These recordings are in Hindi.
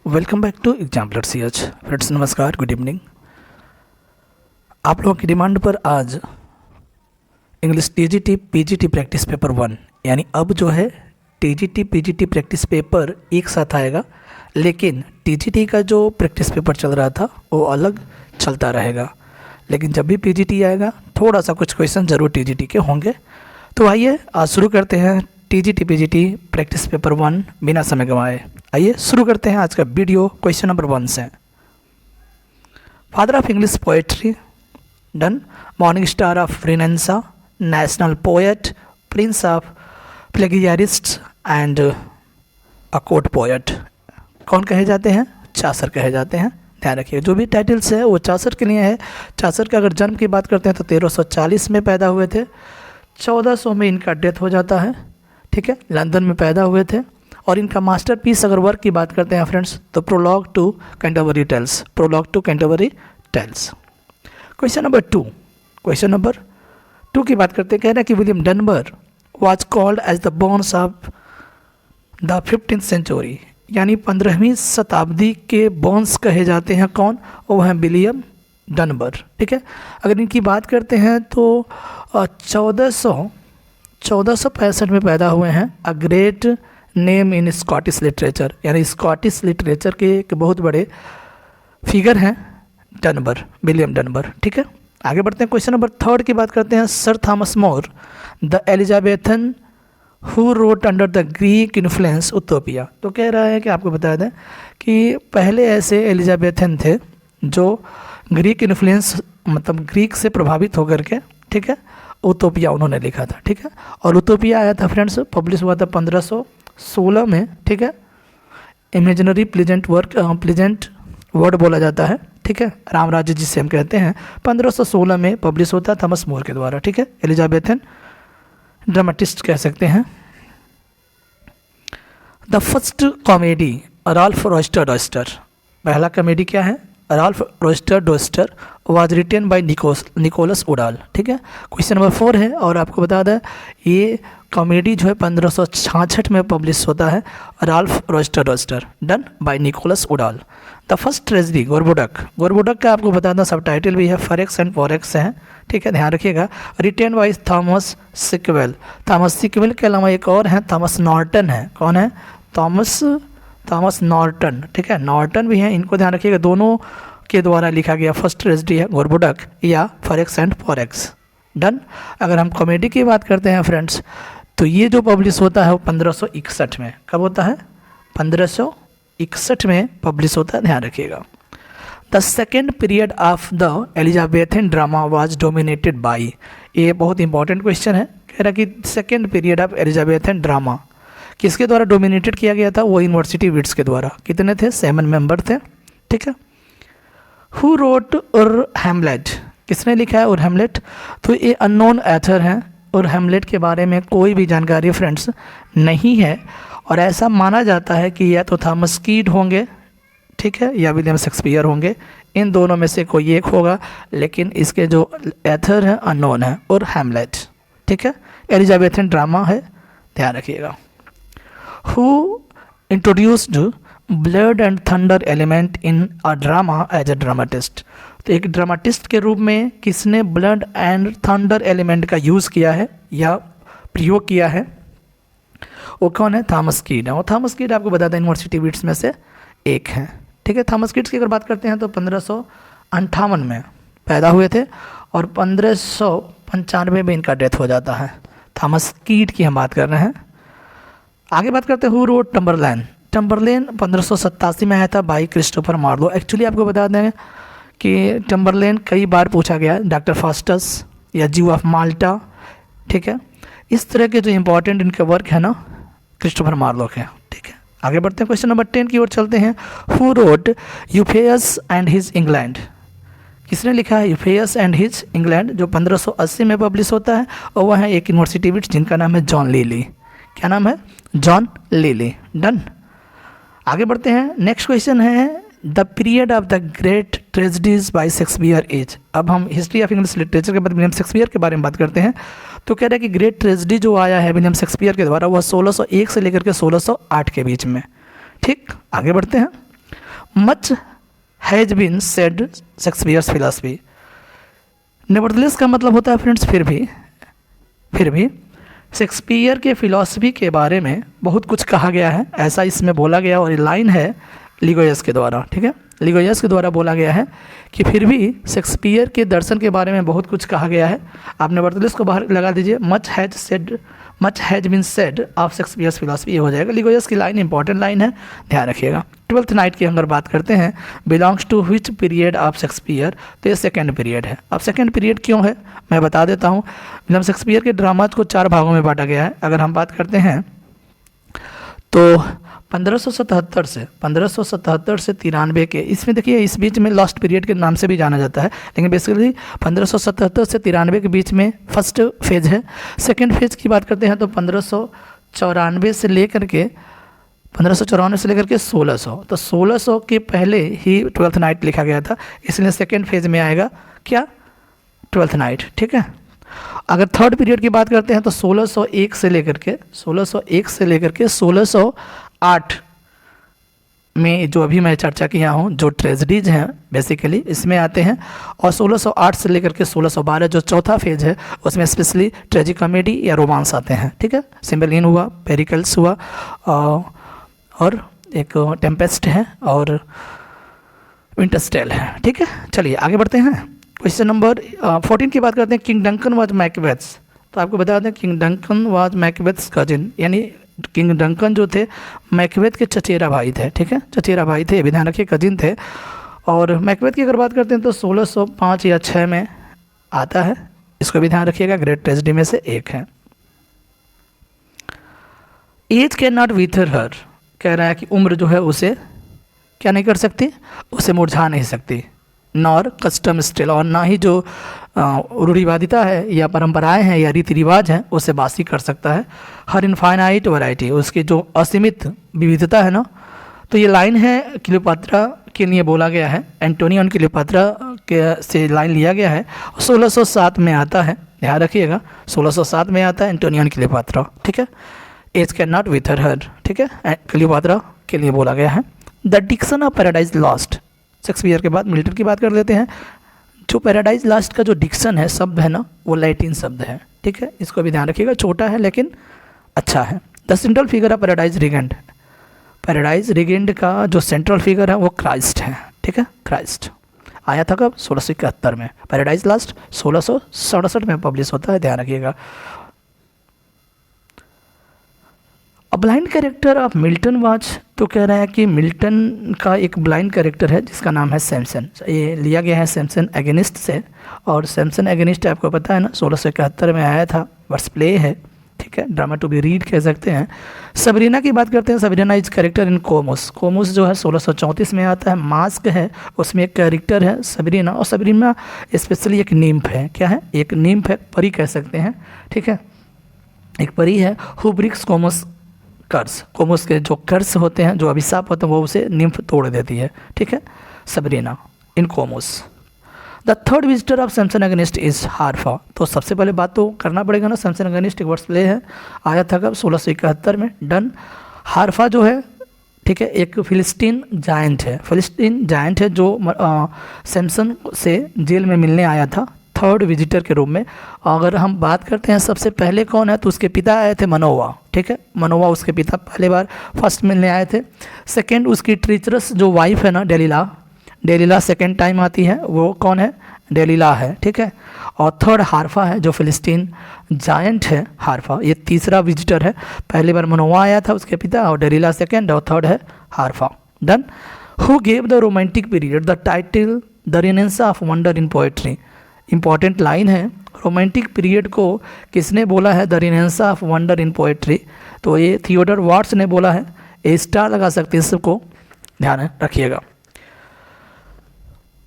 Welcome back to Exampler CH। Friends नमस्कार, गुड इवनिंग। आप लोगों की डिमांड पर आज English TGT PGT practice paper 1 यानी अब जो है TGT PGT प्रैक्टिस पेपर एक साथ आएगा, लेकिन TGT का जो प्रैक्टिस पेपर चल रहा था वो अलग चलता रहेगा। लेकिन जब भी PGT आएगा थोड़ा सा कुछ क्वेश्चन ज़रूर TGT के होंगे। तो आइए आज शुरू करते हैं TGT PGT प्रैक्टिस पेपर 1 बिना समय गंवाए। आइए शुरू करते हैं आज का वीडियो क्वेश्चन नंबर 1 से। Father of English poetry, done. Morning star of Renaissance, national poet, prince of plagiarists and a court poet. कौन कहे जाते हैं? चासर कहे जाते हैं। ध्यान रखिए, जो भी टाइटल्स है वो चासर के लिए है। चासर का अगर जन्म की बात करते हैं तो 1340 में पैदा हुए थे, 1400 में इनका डेथ हो जाता है। ठीक है, लंदन में पैदा हुए थे। और इनका मास्टरपीस अगर वर्क की बात करते हैं फ्रेंड्स तो prologue to Canterbury Tales, prologue to Canterbury Tales. Question number 2, question number 2 की बात करते हैं। कह रहे हैं कि William Dunbar was called as the Burns of the 15th century, यानी 15वीं शताब्दी के बॉर्न्स कहे जाते हैं। कौन? वो हैं विलियम डनबर। ठीक है, अगर इनकी बात करते हैं तो 1465 में पैदा हुए हैं। A great name in Scottish literature, यानी स्कॉटिश लिटरेचर के एक बहुत बड़े फिगर हैं डनबर, विलियम डनबर। ठीक है, आगे बढ़ते हैं। क्वेश्चन नंबर 3 की बात करते हैं। Sir Thomas More the Elizabethan who wrote under the Greek influence Utopia. तो कह रहा है कि आपको बता दें कि पहले ऐसे एलिजाबेथन थे जो ग्रीक इन्फ्लुएंस मतलब ग्रीक से प्रभावित होकर के, ठीक है, उतोपिया उन्होंने लिखा था। ठीक है, और उतोपिया आया था फ्रेंड्स, पब्लिश हुआ था 1516 में। ठीक है, इमेजिनरी प्लेजेंट वर्ड बोला जाता है। ठीक है, राम राज्य जिसे हम कहते हैं, 1516 में पब्लिश होता है थॉमस मोर के द्वारा। ठीक है, एलिजाबेथन ड्रामेटिस्ट कह सकते हैं। The first comedy Ralph Roister Doister, पहला कॉमेडी क्या है? Ralph Roister Doister was written by Nicholas Udall. ठीक है, क्वेश्चन नंबर 4 है और आपको बता दें ये कॉमेडी जो है 1566 में पब्लिश होता है, Ralph Roister Doister, done by Nicholas Udall. The first tragedy Gorboduc, Gorboduc का आपको बताना सब टाइटल भी है, फॉरेक्स एंड फॉरेक्स हैं। ठीक है, ध्यान रखिएगा। Written by Thomas sequel, Thomas sequel के अलावा एक और हैं, थॉमस नॉर्टन है। कौन है? Thomas Norton. ठीक है, नॉर्टन भी हैं, इनको ध्यान रखिएगा। दोनों के द्वारा लिखा गया फर्स्ट ट्रेजडी है गोरबोडक या फॉरेक्स एंड फॉरेक्स, डन। अगर हम कॉमेडी की बात करते हैं फ्रेंड्स तो ये जो पब्लिश होता है वो 1561 में। कब होता है? 1561 में पब्लिश होता है, ध्यान रखिएगा। The second period of the Elizabethan drama was dominated by, ये बहुत इंपॉर्टेंट क्वेश्चन है। कह रहा कि second period of Elizabethan drama किसके द्वारा डोमिनेटेड किया गया था? वो यूनिवर्सिटी विट्स के द्वारा। कितने थे? 7 मेंबर थे। ठीक है, हु रोट और हैमलेट, किसने लिखा है और हैमलेट? तो ये अननोन ऑथर हैं और हैमलेट के बारे में कोई भी जानकारी फ्रेंड्स नहीं है। और ऐसा माना जाता है कि या तो थॉमस कीड होंगे, ठीक है, या विलियम शेक्सपियर होंगे, इन दोनों में से कोई एक होगा, लेकिन इसके जो ऑथर हैं अननोन है। और हैमलेट, ठीक है, एलिजाबेथन ड्रामा है, ध्यान रखिएगा। Who introduced blood and thunder element in a drama as a dramatist, तो एक ड्रामाटिस्ट के रूप में किसने ब्लड एंड थंडर एलिमेंट का यूज़ किया है या प्रयोग किया है? वो कौन है? थॉमस कीड है। और थॉमस कीड आपको बता दें यूनिवर्सिटी विट्स में से एक हैं। ठीक है, थॉमस कीड्स की अगर बात करते हैं तो 1558 में पैदा हुए थे और 1595 में इनका डेथ हो जाता है। थॉमस कीड की हम बात कर रहे हैं। आगे बात करते हैं हु रोट टम्बरलैन, टम्बरलेन 1587 में आया था बाई क्रिस्टोफर मार्लो। एक्चुअली आपको बता दें कि टम्बरलेन कई बार पूछा गया, डॉक्टर फास्टस या जीव ऑफ माल्टा। ठीक है, इस तरह के जो इंपॉर्टेंट इनके वर्क है ना क्रिस्टोफर मार्लो के। ठीक है, आगे बढ़ते हैं। क्वेश्चन नंबर 10 की ओर चलते हैं। Who wrote Euphues and his England, किसने लिखा है यूफेयस एंड हिज इंग्लैंड, जो 1580 में पब्लिश होता है और वह है एक यूनिवर्सिटी विट्स जिनका नाम है जॉन लीली। क्या नाम है? जॉन लीली, डन। आगे बढ़ते हैं। नेक्स्ट क्वेश्चन है the period of the great tragedies bye Shakespeare is. अब हम हिस्ट्री ऑफ इंग्लिश लिटरेचर के बाद विलियम शेक्सपियर के बारे में बात करते हैं। तो कह रहे हैं कि ग्रेट ट्रेजेडी जो आया है विलियम शेक्सपियर के द्वारा वह 1601 से लेकर के 1608 के बीच में। ठीक, आगे बढ़ते हैं। Much has been said Shakespeare's philosophy. Nevertheless का मतलब होता है फ्रेंड्स फिर भी शेक्सपियर के फिलॉसफी के बारे में बहुत कुछ कहा गया है, ऐसा इसमें बोला गया। और ये लाइन है लिगोयस के द्वारा, ठीक है, लिगोयस के द्वारा बोला गया है कि फिर भी शेक्सपियर के दर्शन के बारे में बहुत कुछ कहा गया है। आप नेवरदलेस को बाहर लगा दीजिए, much has been said of Shakespeare's philosophy, ये हो जाएगा। लिगोयस की लाइन इंपॉर्टेंट लाइन है, ध्यान रखिएगा। ट्वेल्थ नाइट की अगर बात करते हैं, belongs to which period of Shakespeare, तो ये सेकेंड पीरियड है। अब सेकेंड पीरियड क्यों है मैं बता देता हूँ। मतलब शेक्सपियर के ड्रामाज को 4 भागों में बांटा गया है। अगर हम बात करते हैं तो 1577 से 93 के, इसमें देखिए इस बीच में लास्ट पीरियड के नाम से भी जाना जाता है, लेकिन बेसिकली 1577 से 93 के बीच में फर्स्ट फेज है। सेकंड फेज की बात करते हैं तो 1594 से लेकर के 1600, तो 1600 के पहले ही ट्वेल्थ नाइट लिखा गया था, इसलिए सेकेंड फेज में आएगा क्या, ट्वेल्थ नाइट, ठीक है। अगर थर्ड पीरियड की बात करते हैं तो 1601 से लेकर के 1608 में जो अभी मैं चर्चा किया हूँ, जो ट्रेजेडीज हैं बेसिकली इसमें आते हैं। और 1608 से लेकर के 1612 जो चौथा फेज है, उसमें स्पेशली ट्रेजिक कॉमेडी या रोमांस आते हैं, ठीक है। सिम्बेलिन हुआ, पेरिकल्स हुआ, और एक टेम्पेस्ट है और विंटरस्टेल है, ठीक है। चलिए आगे बढ़ते हैं। क्वेश्चन नंबर 14 की बात करते हैं। किंग डंकन वाज मैकबेथ्स, तो आपको बता दें किंग डंकन वाज मैकबेथ्स कजिन, यानी किंग डंकन जो थे मैकबेथ के चचेरा भाई थे, ठीक है, चचेरा भाई थे, ध्यान रखिए कजिन थे। और मैकबेथ की अगर बात करते हैं तो 1605 या 6 में आता है, इसको भी ध्यान रखिएगा, ग्रेट ट्रेजेडी में से एक है। एज कैन नॉट विथर हर, कह रहा है कि उम्र जो है उसे क्या नहीं कर सकती, उसे मुरझा नहीं सकती। नॉर कस्टम स्टिल, और ना ही जो रूढ़िवादिता है या परंपराएं हैं या रीति रिवाज हैं उसे बासी कर सकता है। हर इनफाइनाइट वैरायटी, उसकी जो असीमित विविधता है ना। तो ये लाइन है क्लियोपात्रा के लिए बोला गया है, एंटोनियो और क्लियोपात्रा के से लाइन लिया गया है। 1607 में आता है, ध्यान रखिएगा, 1607 में आता है एंटोनियो और क्लियोपात्रा, ठीक है। Age can not wither her, ठीक है, क्लियोपात्रा के लिए बोला गया है। The diction of paradise lost, Shakespeare के बाद मिल्टन की बात कर लेते हैं। जो पैराडाइज लॉस्ट का जो डिक्शन है, शब्द है ना, वो लैटिन शब्द है, ठीक है, इसको भी ध्यान रखिएगा, छोटा है लेकिन अच्छा है। The central figure of paradise regained का जो सेंट्रल फिगर है वो क्राइस्ट है, ठीक है, क्राइस्ट आया था कब, 1671 में। पैराडाइज लॉस्ट 1667 में पब्लिश होता है, ध्यान रखिएगा। A blind character of Milton was, तो कह रहा है कि मिल्टन का एक ब्लाइंड कैरेक्टर है जिसका नाम है सैमसन। ये लिया गया है सैमसन एगेनिस्ट से, और सैमसन एगेनिस्ट आपको पता है ना, 1671 में आया था, वर्स प्ले है, ठीक है, ड्रामा टू बी रीड कह सकते हैं। सबरीना की बात करते हैं। सबरीना इज कैरेक्टर इन कोमोस, कोमोस जो है 1634 में आता है, मास्क है, उसमें एक कैरेक्टर है सबरीना, और सबरीना स्पेशली एक निम्फ है, क्या है, एक निम्फ है, परी कह सकते हैं, ठीक है, एक परी है। हु ब्रिक्स कोमोस कर्स, कोमोस के जो कर्स होते हैं, जो अभिशाप होते हैं, वो उसे निम्फ तोड़ देती है, ठीक है, Sabrina in Comus. The third visitor of Samson Agonistes is Harapha, तो सबसे पहले बात तो करना पड़ेगा ना, सैमसन एगनिस्ट एक वर्ड्स प्ले है, आया था कब, 1671 में, डन। हारफा जो है, ठीक है, एक फिलिस्तीन जायंट है जो सैमसन से जेल में मिलने आया था थर्ड विजिटर के रूप में। अगर हम बात करते हैं सबसे पहले कौन है, तो उसके पिता आए थे मनोवा, ठीक है, मनोवा उसके पिता पहले बार फर्स्ट मिलने आए थे। सेकंड उसकी ट्रीचरस जो वाइफ है ना, डेलिला सेकंड टाइम आती है, वो कौन है, डेलिला है, ठीक है। और थर्ड हारफा है जो फिलिस्तीन जायंट है, हारफा, ये तीसरा विजिटर है। पहली बार मनोवा आया था उसके पिता, और डेलिला सेकंड, और थर्ड है Harapha, done. Who gave the romantic period the title the Renaissance of wonder in poetry, important line है, रोमांटिक पीरियड को किसने बोला है, the Renaissance of wonder in poetry, तो ये थियोडर वाट्स ने बोला है। ए स्टार लगा सकते हैं, सबको ध्यान रखिएगा।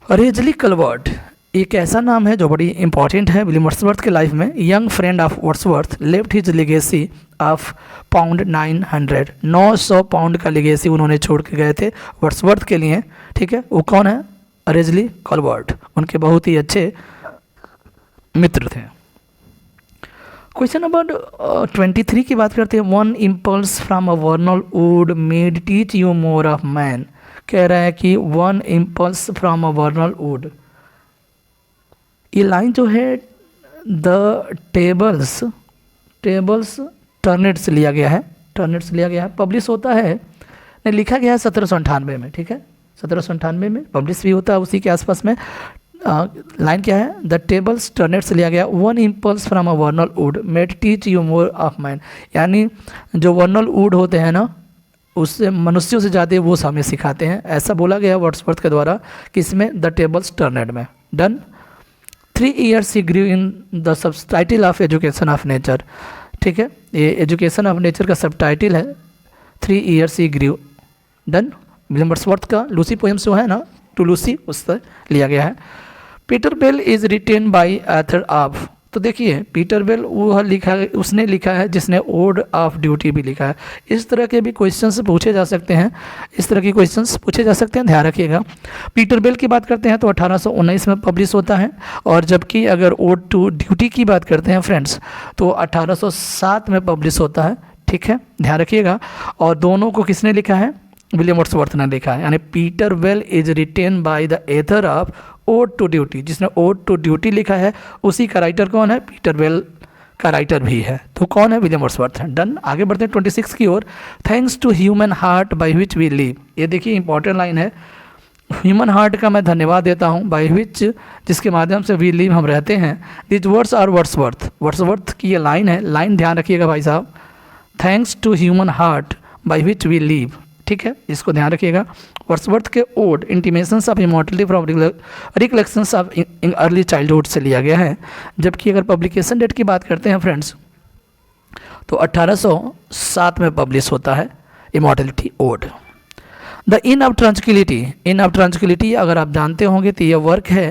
रेजली कलवर्ट एक ऐसा नाम है जो बड़ी इंपॉर्टेंट है विलियम वर्ड्सवर्थ के लाइफ में। Young friend of Wordsworth left his legacy of pound 900 pound का लेगेसी उन्होंने छोड़ के गए थे वर्ड्सवर्थ के लिए, ठीक है। वो कौन है, रेजली कलवर्ट, उनके बहुत ही अच्छे मित्र थे। क्वेश्चन नंबर 23 की बात करते हैं। One impulse from a वर्नल would made teach you more of man, कह रहा है कि one impulse from a वर्नल would. ये लाइन जो है द टेबल्स टर्नेट से लिया गया है, पब्लिश होता है, नहीं लिखा गया है 1798 में, ठीक है, 1798 में पब्लिश भी होता है उसी के आसपास में। लाइन क्या है, द टेबल्स टर्नेट से लिया गया, one impulse from a वर्नल would made teach you more of mind, यानी जो वर्नल वुड होते हैं ना उससे मनुष्यों से ज़्यादा वो हमें सिखाते हैं, ऐसा बोला गया वर्ड्सवर्थ के द्वारा कि इसमें द टेबल्स टर्नेट में। Done. 3 years he grew in the subtitle of education of nature, ठीक है, ये एजुकेशन ऑफ नेचर का सबटाइटल है 3 years he grew। Done. William Wordsworth का लूसी पोएम्स जो है ना, टू लूसी, उससे लिया गया है। Peter Bell is written by author of, तो देखिए पीटर बेल वो उसने लिखा है जिसने ओड ऑफ ड्यूटी भी लिखा है। इस तरह के भी क्वेश्चंस पूछे जा सकते हैं, ध्यान रखिएगा। पीटर बेल की बात करते हैं तो 1819 में पब्लिश होता है, और जबकि अगर ओड टू ड्यूटी की बात करते हैं फ्रेंड्स तो 1807 में पब्लिश होता है, ठीक है, ध्यान रखिएगा। और दोनों को किसने लिखा है, विलियम वर्ड्सवर्थ ने लिखा है, यानी Peter Bell is written by the author of ode to duty, जिसने ओड टू ड्यूटी लिखा है उसी का राइटर कौन है, पीटर बेल का राइटर भी है, तो कौन है, विलियम वर्ड्सवर्थ है। डन। आगे बढ़ते हैं 26 की ओर। Thanks to human heart by which we live, ये देखिए इंपॉर्टेंट लाइन है, ह्यूमन हार्ट का मैं धन्यवाद देता हूँ, बाय विच जिसके माध्यम से वी लिव हम रहते हैं। दिस वर्ड्स आर वर्ड्सवर्थ की ये लाइन है, लाइन ध्यान रखिएगा भाई साहब, thanks to human heart by which we live, ठीक है, इसको ध्यान रखिएगा। वर्ड्सवर्थ के ode intimations of immortality from recollections of early childhood से लिया गया है, जबकि अगर पब्लिकेशन डेट की बात करते हैं फ्रेंड्स तो 1807 में पब्लिश होता है Immortality Ode. The inn of tranquillity अगर आप जानते होंगे तो ये वर्क है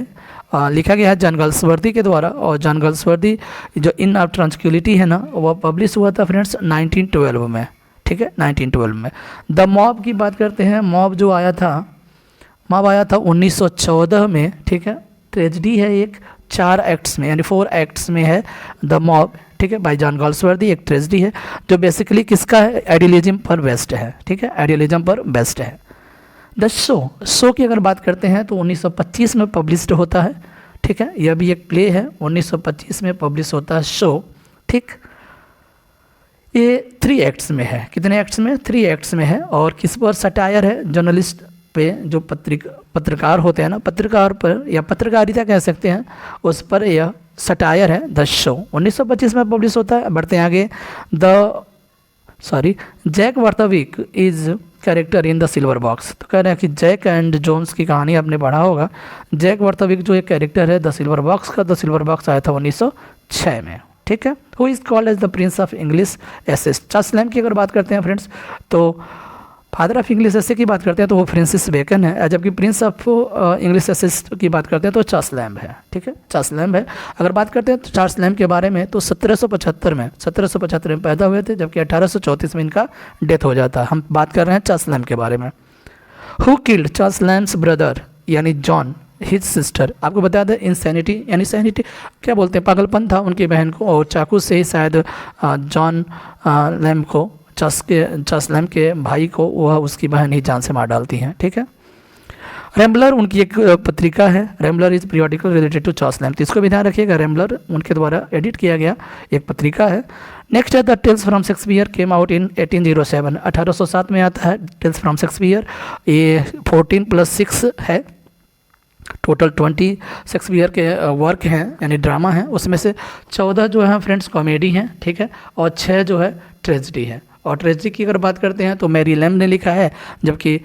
लिखा गया है जॉन गल्सवर्दी के द्वारा, और जॉन गल्सवर्दी जो इन ऑफ ट्रांसक्विलिटी है ना वह पब्लिश हुआ था फ्रेंड्स 1912 में, ठीक है, 1912 में। द मॉब की बात करते हैं, मॉब आया था 1914 में, ठीक है, ट्रेजेडी है एक, 4 एक्ट्स में यानी 4 एक्ट्स में है द मॉब, ठीक है, बाय जॉन गल्सवर्दी, एक ट्रेजेडी है जो बेसिकली किसका है, आइडियलिज्म पर बेस्ड है, ठीक है, आइडियलिज्म पर बेस्ड है। द शो की अगर बात करते हैं तो 1925 में पब्लिश्ड होता है, ठीक है, यह भी एक प्ले है, 1925 में पब्लिश होता है शो, ठीक। ये 3 एक्ट्स में है, कितने एक्ट्स में, 3 एक्ट्स में है, और किस पर सटायर है, जर्नलिस्ट पे, जो पत्रकार होते हैं ना, पत्रकार पर या पत्रकारिता कह सकते हैं उस पर यह सटायर है द शो, 1925 में पब्लिश होता है। बढ़ते हैं आगे। Jack Barthwick is character in the silver box, तो कह रहे हैं कि जैक एंड जोन्स की कहानी आपने पढ़ा होगा, जैक वार्थविक जो एक कैरेक्टर है द सिल्वर बॉक्स का, द सिल्वर बॉक्स आया था 1906 में, ठीक है। Who is called as the prince of English essay, Charles Lamb की अगर बात करते हैं फ्रेंड्स तो फादर ऑफ इंग्लिश एसे की बात करते हैं तो वो फ्रांसिस बेकन है, जबकि प्रिंस ऑफ इंग्लिश एसे की बात करते हैं तो चार्ल्स लैम्ब है, ठीक है, चार्ल्स लैम्ब है। अगर बात करते हैं तो चार्ल्स लैम्ब के बारे में तो 1775 में पैदा हुए थे, जबकि 1834 में इनका डेथ हो जाता है। हम बात कर रहे हैं चार्ल्स लैम्ब के बारे में। Who killed Charles Lamb's brother यानी जॉन हिज सिस्टर, आपको बता दें इंसैनिटी यानी सैनिटी क्या बोलते हैं, पागलपन था उनकी बहन को, और चाकू से ही शायद जॉन लैम्ब को, चार्ल्स लैम्ब के भाई को, वह उसकी बहन ही जान से मार डालती हैं, ठीक है। रैम्बलर उनकी एक पत्रिका है, Rambler is periodical related to Charles Lamb, तो इसको भी ध्यान रखिएगा, रैम्बलर उनके द्वारा एडिट किया गया एक पत्रिका है। नेक्स्ट है the tales from Shakespeare came out in 1807, 1807 में आता है टेल्स फ्रॉम शेक्सपियर, ये 14 + 6 है, टोटल 20 शेक्सपियर के वर्क हैं यानी ड्रामा हैं, उसमें से 14 जो है फ्रेंड्स कॉमेडी हैं, ठीक है, और 6 जो है ट्रेजेडी है। और ट्रेजेडी की अगर बात करते हैं तो मैरी लैम्ब ने लिखा है, जबकि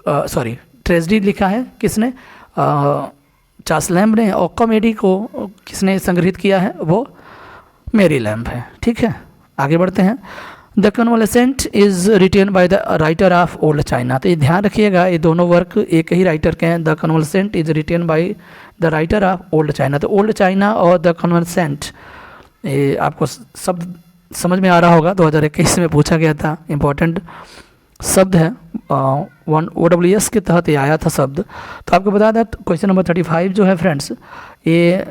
ट्रेजेडी लिखा है किसने, चार्ल्स लैम्ब ने, और कॉमेडी को किसने संग्रहित किया है, वो मैरी लैम्ब है, ठीक है। आगे बढ़ते हैं। The convalescent is written by the writer of Old China, तो ये ध्यान रखिएगा ये दोनों वर्क एक ही राइटर के हैं। The convalescent is written by the writer of Old China, तो ओल्ड चाइना और द कन्वलेसेंट ये आपको शब्द समझ में आ रहा होगा, 2021 में पूछा गया था, इम्पोर्टेंट शब्द है, 1 OWS के तहत ये आया था शब्द। तो आपको बता दें क्वेश्चन नंबर 35 जो है फ्रेंड्स, ये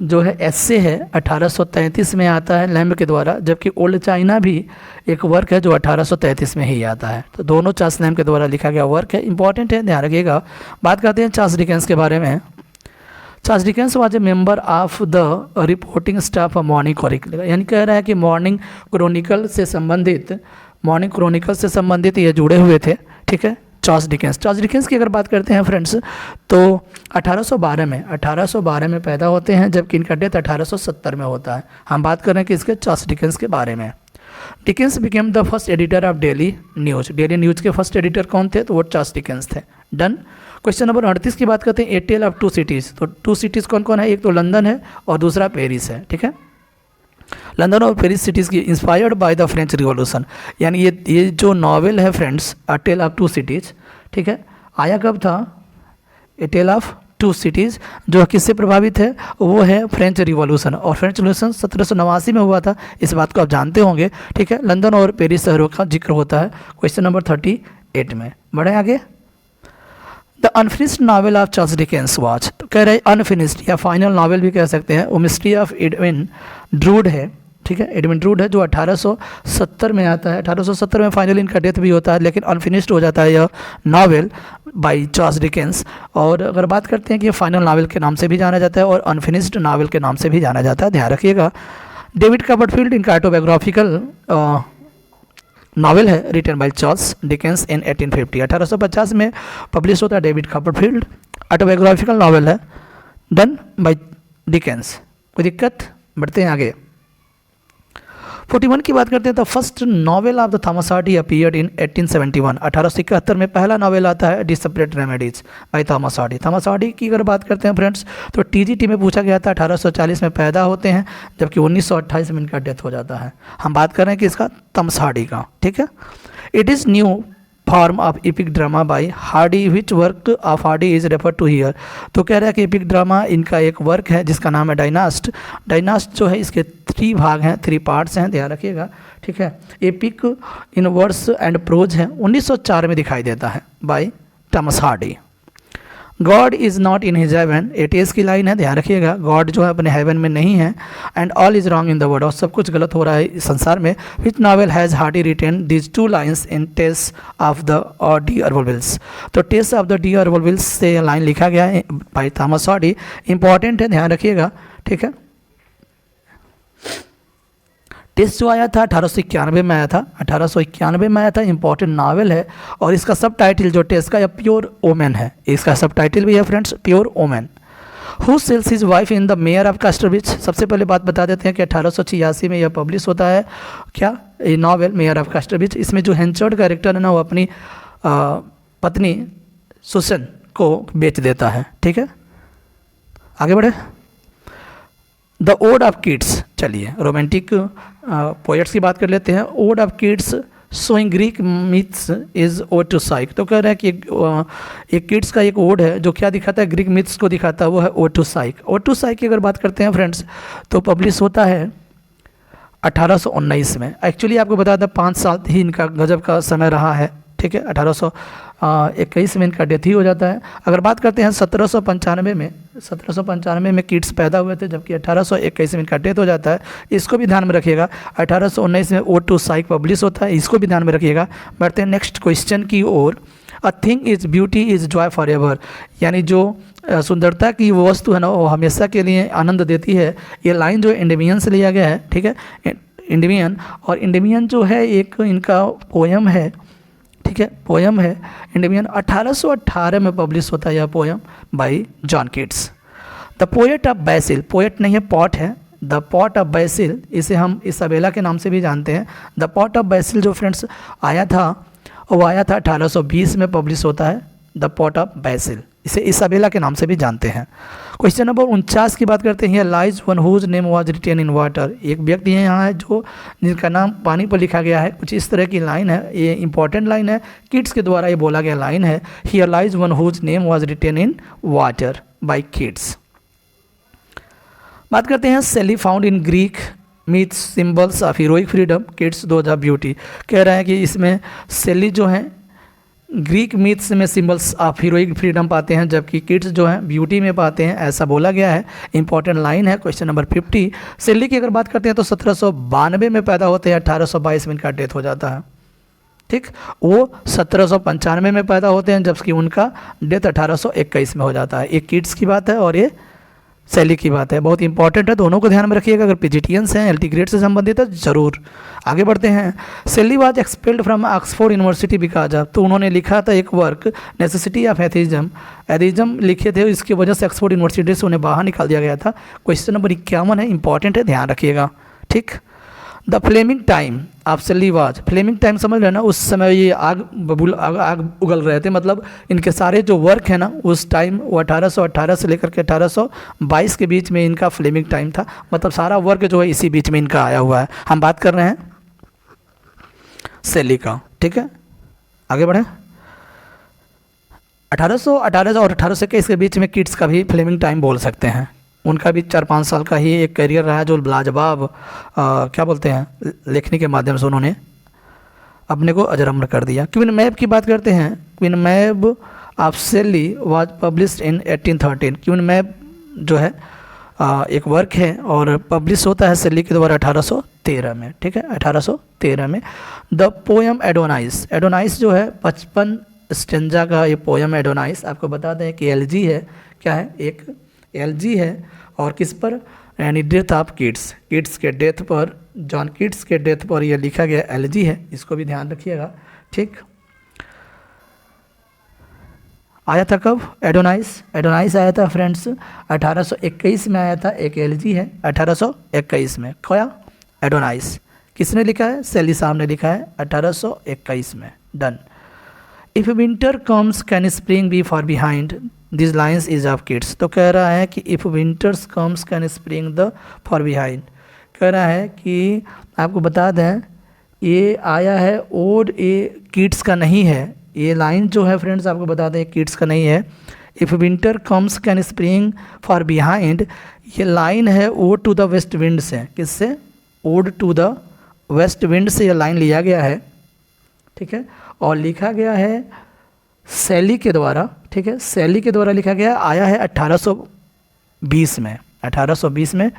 जो है एस्से है 1833 में आता है लैम्ब के द्वारा, जबकि ओल्ड चाइना भी एक वर्क है जो 1833 में ही आता है। तो दोनों चार्ल्स लैम्ब के द्वारा लिखा गया वर्क है, इंपॉर्टेंट है, ध्यान रखिएगा। बात करते हैं चार्ल्स डिकेंस के बारे में। Charles Dickens was a member of the reporting staff of morning Chronicle, यानी कह रहा है कि मॉर्निंग क्रॉनिकल से संबंधित ये जुड़े हुए थे, ठीक है। चार्ल्स डिकेंस की अगर बात करते हैं फ्रेंड्स तो 1812 में पैदा होते हैं, जबकि इनका डेथ 1870 में होता है। हम बात कर रहे हैं कि इसके चार्ल्स डिकेंस के बारे में। Dickens became the first editor of daily news के फर्स्ट एडिटर कौन थे? तो वो चार्ल्स डिकेंस थे। डन। क्वेश्चन नंबर 38 की बात करते हैं, ए टेल ऑफ 2 सिटीज़। तो 2 सिटीज़ कौन कौन है? एक तो लंदन है और दूसरा पेरिस है, ठीक है। लंदन और पेरिस सिटीज़ की inspired by the French revolution, यानी ये जो नॉवेल है friends, a tale of 2 cities, ठीक है, आया कब था? ए टेल ऑफ 2 सिटीज़ जो किससे प्रभावित है? वो है फ्रेंच रिवॉल्यूशन, और फ्रेंच रिवॉल्यूशन 1789 में हुआ था, इस बात को आप जानते होंगे, ठीक है। लंदन और पेरिस शहरों का जिक्र होता है क्वेश्चन नंबर 38 में। बढ़े आगे। The unfinished novel of Charles Dickens was, तो कह रहे अनफिनिश्ड या फाइनल नावल भी कह सकते हैं, वो मिस्ट्री ऑफ एडविन ड्रूड है, ठीक है। एडविन ड्रूड है जो 1870 में आता है। 1870 में फाइनली इनका डेथ भी होता है, लेकिन अनफिनिश्ड हो जाता है यह नावल बाय चार्ल्स डिकेंस। और अगर बात करते हैं कि ये फाइनल नावल के नाम से भी जाना जाता है और अनफिनिश्ड नावल के नाम से भी जाना जाता है, ध्यान रखिएगा। डेविड कॉपरफील्ड इनका ऑटोबायोग्राफिकल नावल है रिटन बाय चार्ल्स डिकेंस इन 1850। 1850 में पब्लिश होता है डेविड कॉपरफील्ड, ऑटोबायोग्राफिकल नावल है, डन बाय डिकेंस। कोई दिक्कत? बढ़ते हैं आगे। 41 की बात करते हैं तो first novel of the Thomas Hardy appeared in 1871। 1871 में पहला नावल आता है desperate remedies by Thomas Hardy. Thomas Hardy की अगर बात करते हैं फ्रेंड्स तो टीजीटी में पूछा गया था, 1840 में पैदा होते हैं, जबकि 1928 में इनका डेथ हो जाता है। हम बात कर रहे हैं कि इसका थॉमस हार्डी का, ठीक है। It is new form of epic drama by Hardy, which work of Hardy is refer to here. तो कह रहा है कि एपिक ड्रामा इनका एक वर्क है जिसका नाम है डायनास्ट। डायनास्ट जो है इसके 3 भाग हैं, 3 पार्ट्स हैं, ध्यान रखिएगा, ठीक है। Epic in verse and prose है, 1904 में दिखाई देता है by Thomas Hardy. God is not in his heaven, 88 की लाइन है, ध्यान रखिएगा। गॉड जो है अपने हेवन में नहीं है। And all is wrong in the world, और सब कुछ गलत हो रहा है इस संसार में। Which novel has Hardy written these 2 lines in Tess of the d'Urbervilles. तो Tess of the d'Urbervilles से लाइन लिखा गया है बाय थॉमस हार्डी, इंपॉर्टेंट है, ध्यान रखिएगा, ठीक है। टेस्ट जो आया था 1891 में आया था, 1891 में आया था, इंपॉर्टेंट नावल है। और इसका सब टाइटल जो टेस्ट का या प्योर ओमेन है, इसका सब टाइटल भी है friends, pure woman. Who sells his wife in the Mayor of Casterbridge. सबसे पहले बात बता देते हैं कि 1886 में यह पब्लिश होता है, क्या ये नावल मेयर ऑफ कैस्टरविच। इसमें जो हेंचर्ड कैरेक्टर है ना, वो अपनी पत्नी सुसन को बेच देता है, ठीक है। आगे बढ़े। द ओड ऑफ किड्स, चलिए रोमांटिक पोएट्स की बात कर लेते हैं। Ode of Keats showing Greek myths is ode to Psyche. तो कह रहा है कि एक किड्स का एक ओड है जो क्या दिखाता है? ग्रीक मिथ्स को दिखाता है, वो है ode to Psyche. Ode to Psyche की अगर बात करते हैं फ्रेंड्स तो पब्लिश होता है 1819 में। एक्चुअली आपको बता दें 5 साल ही इनका गजब का समय रहा है, ठीक है। 1821 में इनका डेथ ही हो जाता है। अगर बात करते हैं 1795 में किड्स पैदा हुए थे, जबकि 1821 में इनका डेथ हो जाता है। इसको भी ध्यान में रखिएगा। 1819 में ओड टू साइक पब्लिश होता है, इसको भी ध्यान में रखिएगा। बढ़ते हैं नेक्स्ट क्वेश्चन की ओर। A thing is beauty is joy for ever, यानी जो सुंदरता की वो वस्तु है ना, वो हमेशा के लिए आनंद देती है। ये लाइन जो इंडिमियन से लिया गया है, ठीक है, इंडिमियन। और इंडिमियन जो है एक इनका पोयम है, ठीक है, पोयम है इंडिमियन। 1818 में पब्लिश होता है यह poem by John Keats. The poet of Basil, poet नहीं है पॉट है, द पॉट ऑफ बैसिल, इसे हम इसाबेला के नाम से भी जानते हैं। द पॉट ऑफ बैसिल जो फ्रेंड्स आया था वो आया था 1820 में पब्लिश होता है, द पॉट ऑफ बैसिल, इसे इसाबेला के नाम से भी जानते हैं। क्वेश्चन नंबर 49 की बात करते हैं। Lies one whose name was written in water, एक व्यक्ति है यहाँ है जो जिनका नाम पानी पर लिखा गया है, कुछ इस तरह की लाइन है। ये इंपॉर्टेंट लाइन है, किड्स के द्वारा ये बोला गया लाइन है। Here lies one whose name was written in water by Keats. बात करते हैं Shelley found in Greek myth symbols of heroic freedom, Keats those of beauty. कह रहे हैं कि इसमें सेली जो है ग्रीक मिथ्स में सिंबल्स ऑफ हीरोइक फ्रीडम पाते हैं, जबकि किड्स जो हैं ब्यूटी में पाते हैं, ऐसा बोला गया है। इंपॉर्टेंट लाइन है क्वेश्चन नंबर 50। शेली की अगर बात करते हैं तो 1792 में पैदा होते हैं, 1822 में इनका डेथ हो जाता है। ठीक, वो 1795 में पैदा होते हैं, जबकि उनका डेथ 1821 में हो जाता है। ये किड्स की बात है और ये शैली की बात है, बहुत इंपॉर्टेंट है, दोनों को ध्यान में रखिएगा। अगर पीजीटीएंस हैं, एलटी ग्रेड से संबंधित है, जरूर। आगे बढ़ते हैं। शैली was expelled from Oxford university because of, तो उन्होंने लिखा था एक work necessity of atheism, atheism लिखे थे, इसकी वजह से ऑक्सफोर्ड यूनिवर्सिटी से उन्हें बाहर निकाल दिया गया था। क्वेश्चन नंबर 51 है, इंपॉर्टेंट है, ध्यान रखिएगा। ठीक, द फ्लेमिंग टाइम ऑफ शैली वाज, फ्लेमिंग टाइम समझ रहे हैं ना, उस समय ये आग उगल रहे थे, मतलब इनके सारे जो वर्क है ना उस टाइम वो 1818 से लेकर के 1822 के बीच में इनका फ्लेमिंग टाइम था, मतलब सारा वर्क जो है इसी बीच में इनका आया हुआ है। हम बात कर रहे हैं शैली का। ठीक है, आगे बढ़ें। 1818 और 1821 के बीच में किड्स का भी फ्लेमिंग टाइम बोल सकते हैं। उनका भी 4-5 साल का ही एक करियर रहा, जो लाजवाब क्या बोलते हैं, लेखनी के माध्यम से उन्होंने अपने को अजरम्भ कर दिया। क्वीन मैब की बात करते हैं। क्वीन मैब ऑफ शैली वाज पब्लिश्ड इन 1813। क्वीन मैब जो है एक वर्क है और पब्लिश होता है शैली के द्वारा 1813 में। ठीक है, 1813 में। द पोएम एडोनाइस, एडोनाइस जो है 55 स्टेंजा का ये पोएम एडोनाइस, आपको बता दें कि एलजी है, क्या है, एक एलजी है, और किस पर, यानी डेथ ऑफ किड्स, किड्स के डेथ पर, जॉन किड्स के डेथ पर यह लिखा गया एलजी है, इसको भी ध्यान रखिएगा। ठीक, आया था कब एडोनाइस? एडोनाइस आया था फ्रेंड्स 1821 में आया था, एक एलजी है 1821 में। खोया एडोनाइस किसने लिखा है? शैली साहब ने लिखा है 1821 में। Done. If winter comes can spring be far behind this lines is of Keats, तो कह रहा है कि if winters comes can spring the far behind, कह रहा है कि आपको बता दें ये आया है ओड, ये किड्स का नहीं है, ये लाइन जो है फ्रेंड्स आपको बता दें किड्स का नहीं है। If winter comes can spring far behind, ये लाइन है ode to the west wind से। किससे? Ode to the west wind से ये लाइन लिया गया है। ठीक है, और लिखा गया है शैली के द्वारा। ठीक है, शैली के द्वारा लिखा गया, आया है 1820 में, 1820 में,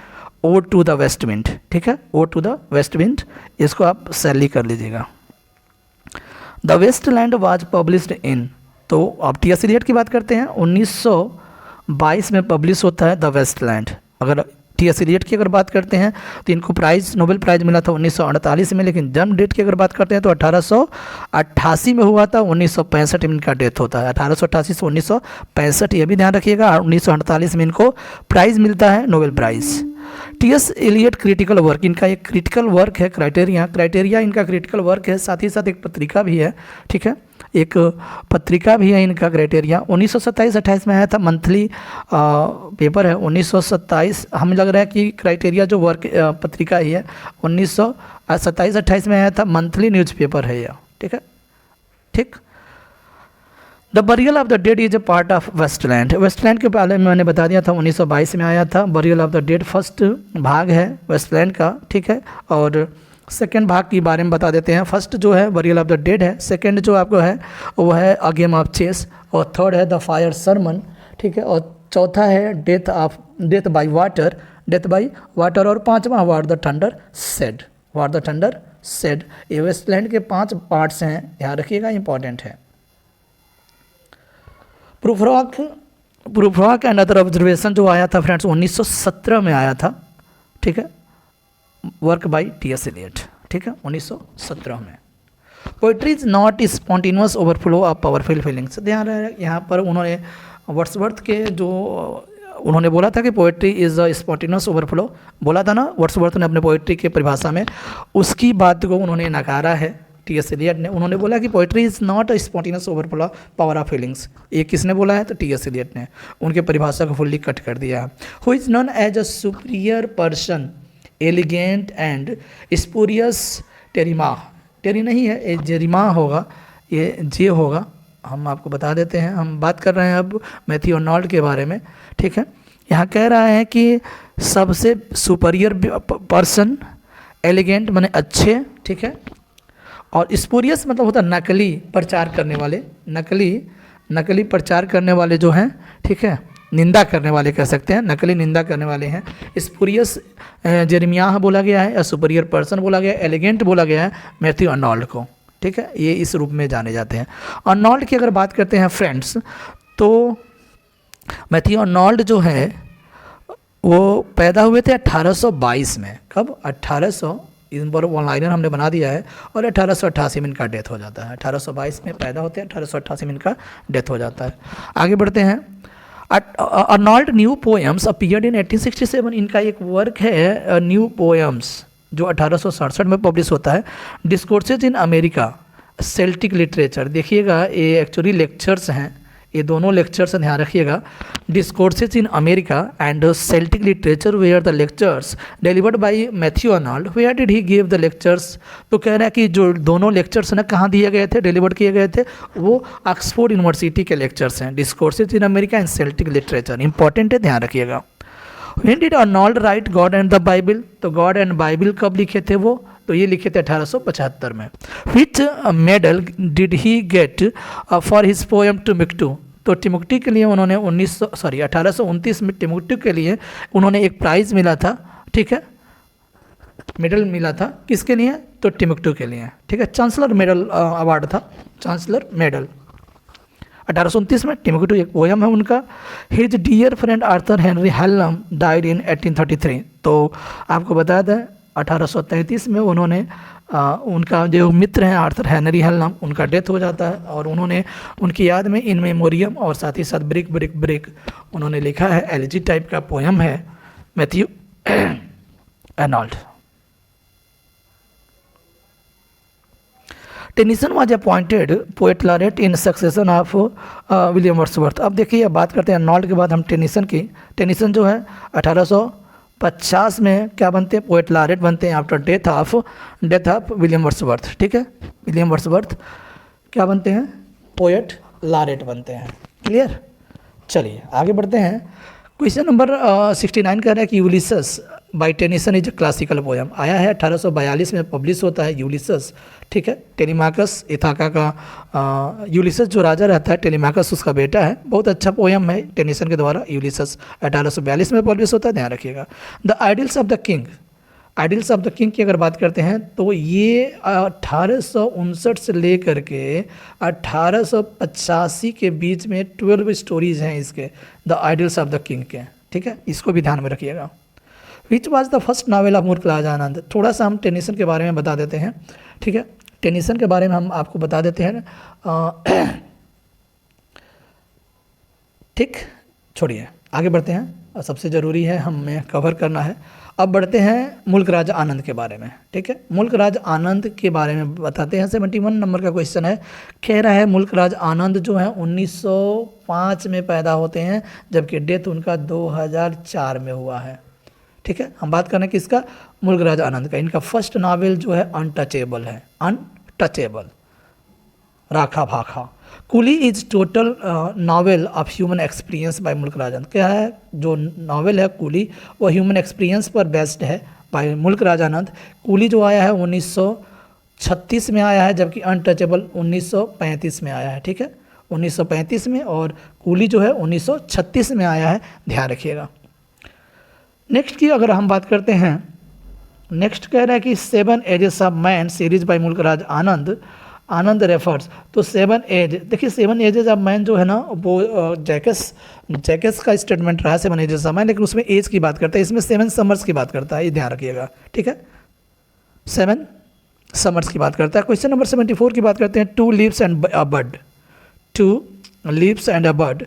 ode to the west wind. ठीक है, ode to the west wind, इसको आप शैली कर लीजिएगा। The waste land was published in, तो आप टी.एस. एलियट की बात करते हैं, 1922 में पब्लिश होता है द वेस्ट लैंड। अगर टी.एस. एलियट की अगर बात करते हैं तो इनको प्राइज़, नोबेल प्राइज़ मिला था 1948 में, लेकिन जन्म डेट की अगर बात करते हैं तो 1888 में हुआ था, 1965 में इनका डेथ होता है। 1888 से 1965, ये भी ध्यान रखिएगा। 1948 में इनको प्राइज़ मिलता है, Nobel prize. T S. Eliot critical work, इनका एक क्रिटिकल वर्क है, क्राइटेरिया इनका क्रिटिकल वर्क है, साथ ही साथ एक पत्रिका भी है। ठीक है, एक पत्रिका भी है इनका क्राइटेरिया। 1927-28 में आया था, मंथली पेपर है। 1927 हमें लग रहा है कि क्राइटेरिया जो वर्क पत्रिका ही है, 1927-28 में आया था, मंथली न्यूज़पेपर है यह। ठीक है, ठीक। The burial of the dead is a part of wasteland, wasteland के बारे में मैंने बता दिया था, 1922 में आया था। Burial of the dead first भाग है वेस्टलैंड का। ठीक है, और सेकेंड भाग के बारे में बता देते हैं। फर्स्ट जो है बरियल ऑफ द डेड है, सेकेंड जो आपको है वो है अ गेम ऑफ चेस, और थर्ड है द फायर सरमन। ठीक है, और चौथा है डेथ बाय वाटर, और पांचवा व्हाट द थंडर सेड। ये वेस्टलैंड के 5 पार्ट्स हैं, ध्यान रखिएगा, इंपॉर्टेंट है। Proof rock and other observation जो आया था फ्रेंड्स 1917 में आया था। ठीक है, वर्क बाय टी.एस. एलियट। ठीक है, 1917 में। Poetry is not spontaneous overflow of powerful feelings, ध्यान रहे यहाँ पर उन्होंने वर्ड्सवर्थ के जो उन्होंने बोला था कि poetry is a spontaneous overflow, बोला था ना वर्ड्सवर्थ ने अपने पोइट्री के परिभाषा में, उसकी बात को उन्होंने नकारा है टी.एस. एलियट ने। उन्होंने बोला कि poetry is not a spontaneous overflow power of feelings, ये किसने बोला है? तो टी.एस. एलियट ने। उनके परिभाषा को फुल्ली कट कर दिया। Who is known as a superior person elegant and spurious Terima, Terry नहीं है, ये जेरिमा होगा, ये जे होगा, हम आपको बता देते हैं। हम बात कर रहे हैं अब मैथ्यू आर्नोल्ड के बारे में। ठीक है, यहाँ कह रहा है कि सबसे सुपीरियर पर्सन, एलिगेंट माने अच्छे, ठीक है, और स्पूरियस मतलब होता है नकली प्रचार करने वाले, नकली प्रचार करने वाले जो हैं, ठीक है, निंदा करने वाले कह सकते हैं, नकली निंदा करने वाले हैं। स्पूरियस जेरेमियाह बोला गया है, या सुपीरियर पर्सन बोला गया है, एलिगेंट बोला गया है मैथ्यू अर्नोल्ड को, ठीक है, ये इस रूप में जाने जाते हैं। अर्नोल्ड की अगर बात करते हैं फ्रेंड्स, तो मैथ्यू अर्नोल्ड जो है वो पैदा हुए थे 1822 में। कब? 1800, इन पर वन लाइनर हमने बना दिया है, और 1888 में इनका डेथ हो जाता है। 1822 में पैदा होते हैं, 1888 में इनका डेथ हो जाता है। आगे बढ़ते हैं। Arnold new poems appeared in 1867। इनका एक वर्क है न्यू पोएम्स जो 1867 में पब्लिश होता है। Discourses in America, Celtic literature, देखिएगा ये एक्चुअली लेक्चर्स हैं, ये दोनों लेक्चर्स ध्यान रखिएगा। Discourses in America and Celtic literature where the lectures delivered by Matthew Arnold, where did he give the lectures. तो कह रहा है कि जो दोनों लेक्चर्स ना कहाँ दिए गए थे, डिलीवर्ड किए गए थे, वो ऑक्सफोर्ड यूनिवर्सिटी के लेक्चर्स हैं। Discourses in America and Celtic literature important है, ध्यान रखिएगा। When did Arnold right God and the Bible, तो गॉड एंड बाइबल कब लिखे थे वो, तो ये लिखे थे 1875 में। Which medal did he get for his poem Timbuctoo, तो टिम्बक्टू के लिए उन्होंने 1829 में टिम्बक्टू के लिए उन्होंने एक प्राइज़ मिला था, ठीक है, मेडल मिला था, किसके लिए, तो टिम्बक्टू के लिए, ठीक है, चांसलर मेडल अवार्ड था, चांसलर मेडल 1829 में। टिम्बक्टू एक पोयम है उनका। His dear friend Arthur Henry Hallam died in 1833, तो आपको बताया था 1833 में उन्होंने उनका जो मित्र हैं आर्थर हेनरी हेलम, उनका डेथ हो जाता है, और उन्होंने उनकी याद में इन मेमोरियम और साथ ही साथ ब्रिक ब्रिक ब्रिक उन्होंने लिखा है। एलिजी टाइप का पोयम है Matthew Arnold. Tennyson was appointed poet laureate in succession of William Wordsworth. अब देखिए, बात करते हैं अर्नोल्ड के बाद हम टेनिसन की। टेनिसन जो है 1850 में क्या बनते हैं, पोएट लॉरेट बनते हैं after death of William Wordsworth, ठीक है, विलियम वर्ड्सवर्थ क्या बनते हैं, पोएट लॉरेट बनते हैं। क्लियर? चलिए आगे बढ़ते हैं। क्वेश्चन नंबर 69 कह रहा है कि Ulysses by Tennyson is classical poem. आया है 1842 में पब्लिश होता है यूलिसस, ठीक है, टेलीमाकस इथाका का यूलिसस जो राजा रहता है, टेलीमाकस उसका बेटा है। बहुत अच्छा पोएम है टेनिसन के द्वारा, यूलिसस 1842 में पब्लिश होता है, ध्यान रखिएगा। The idylls of the king, ideals of the king की अगर बात करते हैं तो ये 1859 से लेकर के 1885 के बीच में 12 स्टोरीज हैं इसके, the idylls of the king के, ठीक है, इसको भी ध्यान में रखिएगा। Which was the first novel of Mulkraj Anand. थोड़ा सा हम टेनिसन के बारे में बता देते हैं, ठीक है, टेनिसन के बारे में हम आपको बता देते हैं, ठीक, छोड़िए आगे बढ़ते हैं, सबसे ज़रूरी है हमें कवर करना है। अब बढ़ते हैं मुल्कराज आनंद के बारे में, ठीक है, मुल्कराज आनंद के बारे में बताते हैं। 71 नंबर का क्वेश्चन है, कह रहा है मुल्कराज आनंद जो है 1905 में पैदा होते हैं, जबकि डेथ उनका 2004 में हुआ है, ठीक है। हम बात करें किसका, मुल्कराज आनंद का। इनका फर्स्ट नावल जो है अनटचेबल है, अनटचेबल, राखा भाखा। Coolie is total novel of human experience by Mulk Raj Anand. क्या है, जो नावल है कुली वो ह्यूमन एक्सपीरियंस पर बेस्ड है बाय मुल्कराज आनंद। कुली जो आया है 1936 में आया है, जबकि अनटचेबल 1935 में आया है, ठीक है, 1935 में, और कुली जो है 1936 में आया है, ध्यान रखिएगा। नेक्स्ट की अगर हम बात करते हैं, नेक्स्ट कह रहा है कि 7 ages of man series by Mulk Raj Anand, Anand refers. तो 7 एज, देखिए 7 एजेस ऑफ मैन जो है ना वो जैकेस का स्टेटमेंट रहा है 7 एजेस ऑफ मैन, लेकिन उसमें एज की बात करता है, इसमें 7 समर्स की बात करता है, ये ध्यान रखिएगा, ठीक है, 7 समर्स की बात करता है। क्वेश्चन नंबर 74 की बात करते हैं, 2 leaves and a bud, 2 leaves and a bud.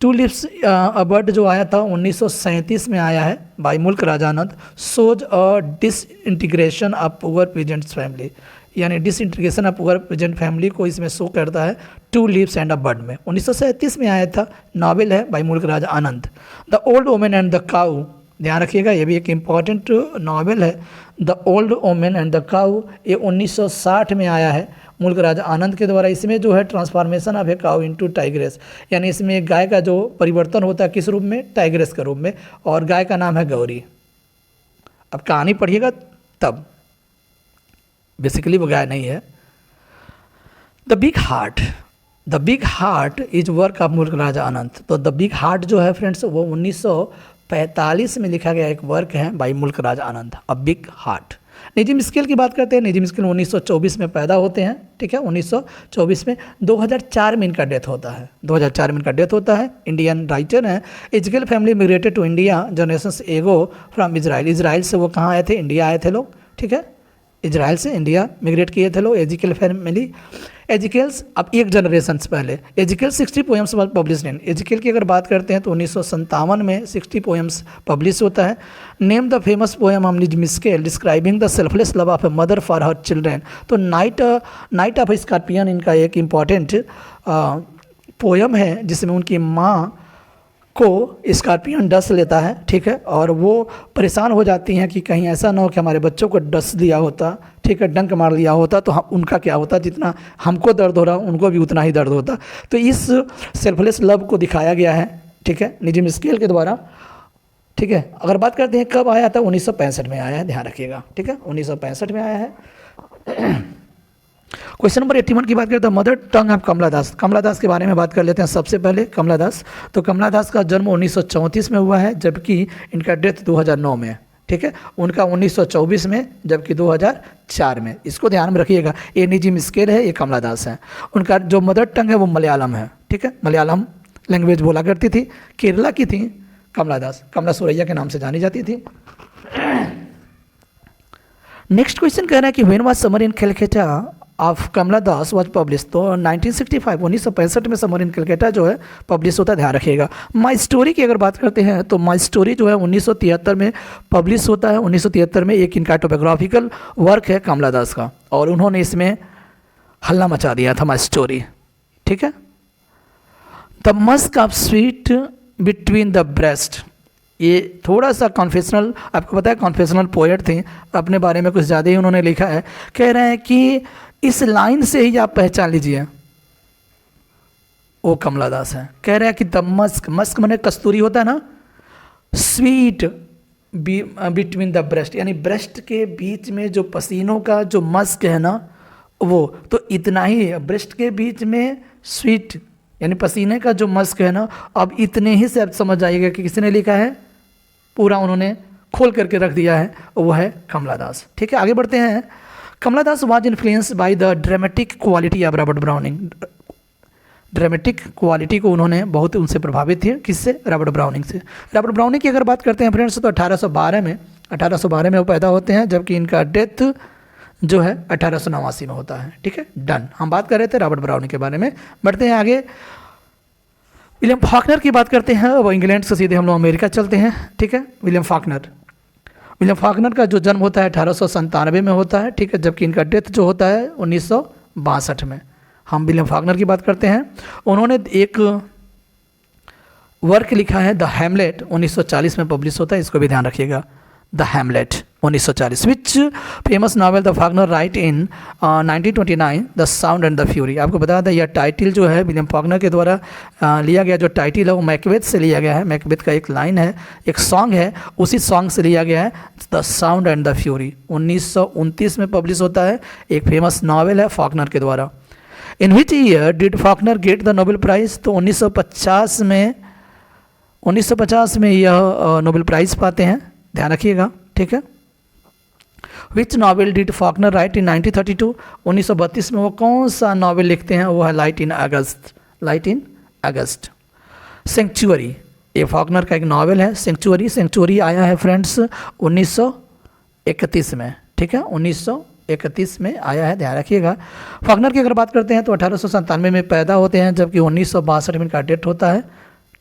2 leaves a bud जो आया था 1937 में आया है by Mulk Raj Anand. Shows a disintegration of poor peasants family, यानी disintegration of poor peasant family को इसमें शो करता है 2 लीव्स एंड अ बड में। 1937 में आया था, नावल है by Mulk Raj Anand. The old women and the cow, ध्यान रखिएगा, ये भी एक इम्पॉर्टेंट नावल है। The old women and the cow, ये 1960 में आया है मुल्कराज आनंद के द्वारा। इसमें जो है transformation of A cow into tigress, यानी इसमें एक गाय का जो परिवर्तन होता है, किस रूप में, टाइग्रेस के रूप में, और गाय का नाम है गौरी। अब कहानी पढ़िएगा तब, बेसिकली वो गाय नहीं है, the big heart is work of मुल्क राजा आनंद। तो द बिग हार्ट जो है फ्रेंड्स वो 1945 में लिखा गया एक वर्क है बाई मुल्क Raja Anand, a big heart. निजी मिस्किल की बात करते हैं, निजी मिस्किल 1924 में पैदा होते हैं, ठीक है, 1924 में। 2004 में इनका डेथ होता है, 2004 में इनका डेथ होता है। इंडियन राइटर हैं। एजिकल family migrated to India generations एगो फ्रॉम इजराइल। इजराइल से वो कहाँ आए थे? इंडिया आए थे लोग, ठीक है, इजराइल से इंडिया मिग्रेट किए थे लोग। एजिकल फैमिली, एजिकल्स अब एक जनरेशन से पहले। एजिकल 60 पोएम्स पब्लिश इन। एजिकल की अगर बात करते हैं तो 1957 में 60 पोएम्स पब्लिश होता है। Name the famous poem of Nissim Ezekiel describing the selfless love of a mother for her children. तो नाइट ऑफ स्कॉर्पियन इनका एक इम्पॉर्टेंट पोएम है जिसमें उनकी माँ को स्कॉर्पियन डस लेता है, ठीक है, और वो परेशान हो जाती हैं कि कहीं ऐसा ना हो कि हमारे बच्चों को डस दिया होता, ठीक है, डंक मार दिया होता तो उनका क्या होता, जितना हमको दर्द हो रहा उनको भी उतना ही दर्द होता। तो इस सेल्फलेस लव को दिखाया गया है, ठीक है, निजी मिस्केल के द्वारा, ठीक है। अगर बात करते हैं कब आया था, 1965 में आया है, ध्यान रखिएगा, ठीक है, 1965 में आया है। क्वेश्चन नंबर 81 की बात करते हैं, मदर टंग ऑफ कमला दास। कमला दास के बारे में बात कर लेते हैं सबसे पहले। कमला दास, तो कमला दास का जन्म 1934 में हुआ है जबकि इनका डेथ 2009 में है, ठीक है। उनका 1924 में जबकि 2004 में। इसको ध्यान में रखिएगा, ये निजी मिस्केल है, ये कमला दास है। उनका जो मदर टंग है वो मलयालम है, ठीक है, मलयालम लैंग्वेज बोला करती थी, केरला की थी कमला दास, कमला सुरैया के नाम से जानी जाती थी। नेक्स्ट क्वेश्चन कह रहा है कि when was summer in Calcutta of Kamala Das was publish. तो 1965 1965 में समर इन कैलकाटा जो है पब्लिश होता है, ध्यान रखिएगा। माई स्टोरी की अगर बात करते हैं तो माई स्टोरी जो है 1973 में पब्लिश होता है। 1973 में एक इनका ऑटोबायोग्राफिकल वर्क है कमला दास का, और उन्होंने इसमें हल्ला मचा दिया था, माई स्टोरी, ठीक है। The Musk of sweet between the breast, ये थोड़ा सा कॉन्फेशनल, आपको पता है कॉन्फेशनल पोएट थे, अपने बारे में कुछ ज़्यादा ही उन्होंने लिखा है। कह रहे हैं कि इस लाइन से ही आप पहचान लीजिए वो कमला दास है। कह रहे हैं कि द मस्क, मस्क माने कस्तूरी होता है ना, स्वीट बिटवीन द ब्रेस्ट, यानी ब्रेस्ट के बीच में जो पसीनों का जो मस्क है ना वो, तो इतना ही ब्रेस्ट के बीच में स्वीट यानी पसीने का जो मस्क है ना, अब इतने ही से आप समझ जाइएगा कि किसने लिखा है, पूरा उन्होंने खोल करके रख दिया है, वो है कमला दास, ठीक है। आगे बढ़ते हैं। Kamala Das was influenced by the dramatic quality of Robert Browning. Dramatic quality को उन्होंने बहुत उनसे प्रभावित थे, किससे? रॉबर्ट ब्राउनिंग से। रॉबर्ट ब्राउनिंग की अगर बात करते हैं फ्रेंड्स तो 1812 में वो पैदा होते हैं जबकि इनका डेथ जो है 1889 में होता है, ठीक है, डन। हम बात कर रहे थे रॉबर्ट ब्राउनिंग के बारे में। बढ़ते हैं आगे। विलियम फॉकनर की बात करते हैं, वो इंग्लैंड से सीधे हम लोग अमेरिका चलते हैं, ठीक है। विलियम फॉकनर का जो जन्म होता है 1897 में होता है, ठीक है, जबकि इनका डेथ जो होता है 1962 में। हम विलियम फॉकनर की बात करते हैं। उन्होंने एक वर्क लिखा है द हैमलेट, 1940 में पब्लिश होता है, इसको भी ध्यान रखिएगा। The Hamlet 1940, which famous novel the Faulkner right in 1929 the sound and the fury. आपको बता दें यह टाइटल जो है विलियम फॉकनर के द्वारा लिया गया, जो टाइटल है वो मैकबेथ से लिया गया है। मैकबेथ का एक लाइन है, एक सॉन्ग है, उसी सॉन्ग से लिया गया है, the sound and the fury. 1929 में पब्लिश होता है, एक फेमस नावल है फॉकनर के द्वारा। In which year did Faulkner get the Nobel prize. तो 1950 में यह नोबेल प्राइज़ पाते हैं, ध्यान रखिएगा, ठीक है। विच नावल डिड फॉकनर राइट इन 1932। 1932 में वो कौन सा नावल लिखते हैं, वो है लाइट इन अगस्त। सेंचुरी, ये फॉकनर का एक नावल है सेंचुरी आया है फ्रेंड्स 1931 में, ठीक है, 1931 में आया है, ध्यान रखिएगा। फॉकनर की अगर बात करते हैं तो 1897 में पैदा होते हैं जबकि 1962 में इनका डेथ होता है,